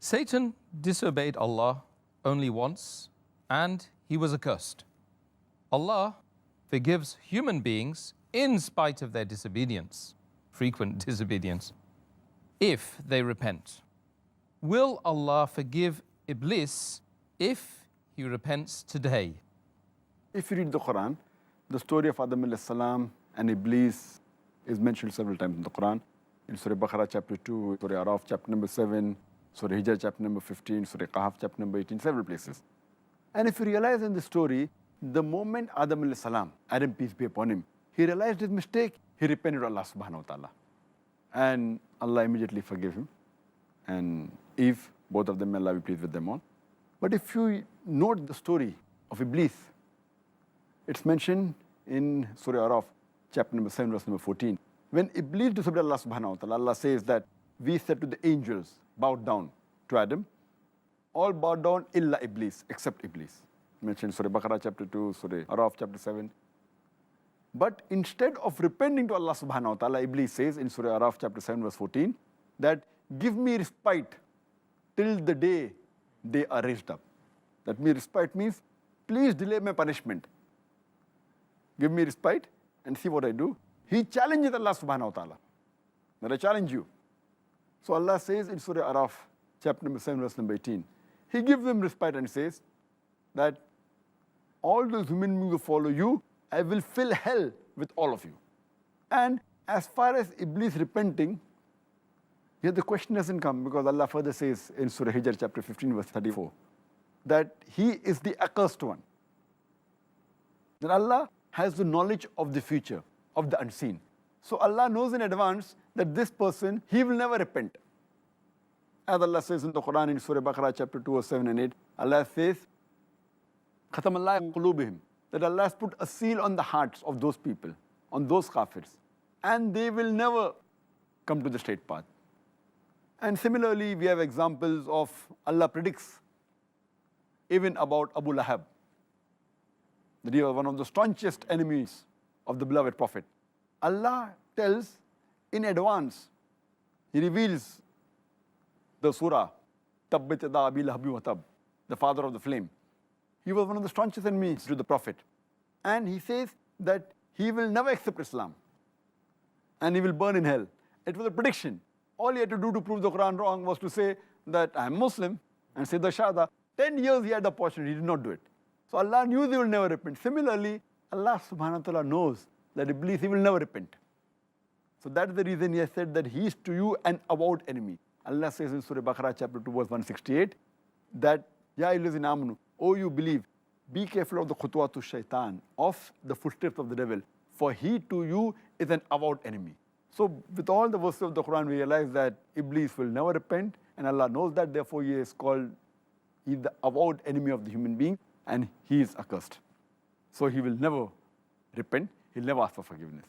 Satan disobeyed Allah only once and he was accursed. Allah forgives human beings in spite of their disobedience, frequent disobedience, if they repent. Will Allah forgive Iblees if he repents today? If you read the Quran, the story of Adam alayhi salam and Iblees is mentioned several times in the Quran. In Surah Baqarah chapter 2, Surah Araf chapter number 7, Surah Hijr chapter number 15, Surah Kahf chapter number 18, several places. And if you realize in the story, the moment Adam alayhi salam, Adam peace be upon him, he realized his mistake, he repented to Allah subhanahu wa ta'ala. And Allah immediately forgave him. And Eve, both of them, may Allah be pleased with them all. But if you note the story of Iblees, it's mentioned in Surah Araf, chapter number 7, verse number 14. When Iblees disobeyed Allah subhanahu wa ta'ala, Allah says that we said to the angels, bow down to Adam. All bowed down illa Iblees, except Iblees. Mentioned Surah Baqarah chapter 2, Surah Araf chapter 7. But instead of repenting to Allah subhanahu wa ta'ala, Iblees says in Surah Araf chapter 7, verse 14, that give me respite till the day they are raised up. That means respite means, please delay my punishment. Give me respite and see what I do. He challenges Allah subhanahu wa ta'ala, that I challenge you. So Allah says in Surah Araf, chapter number 7, verse number 18, He gives them respite and says that all those human beings who follow you, I will fill hell with all of you. And as far as Iblees repenting, here the question doesn't come, because Allah further says in Surah Hijr chapter 15, verse 34, that he is the accursed one. That Allah has the knowledge of the future, of the unseen. So Allah knows in advance that this person, he will never repent. As Allah says in the Quran in Surah Baqarah chapter 2, verse 7 and 8, Allah says, Khatam Allah qulubihim, that Allah has put a seal on the hearts of those people, on those kafirs, and they will never come to the straight path. And similarly, we have examples of Allah predicts even about Abu Lahab, that he was one of the staunchest enemies of the beloved Prophet. Allah tells in advance, He reveals the surah, Tabbat yada Abi Lahabin wa tab, the father of the flame. He was one of the staunchest enemies to the Prophet. And he says that he will never accept Islam and he will burn in hell. It was a prediction. All he had to do to prove the Quran wrong was to say that I am Muslim and say the Shahada. 10 years he had the opportunity, he did not do it. So Allah knew they will never repent. Similarly, Allah subhanahu wa ta'ala knows that Iblees, he will never repent. So that is the reason he has said that he is to you an avowed enemy. Allah says in Surah Baqarah chapter 2, verse 168, that, Ya ayyuhallazina amanu, O you believe, be careful of the khutwatu shaitan, of the footsteps of the devil, for he to you is an avowed enemy. So with all the verses of the Quran, we realize that Iblees will never repent, and Allah knows that, therefore he is called, he is the avowed enemy of the human being, and he is accursed. So he will never repent, he'll never ask for forgiveness.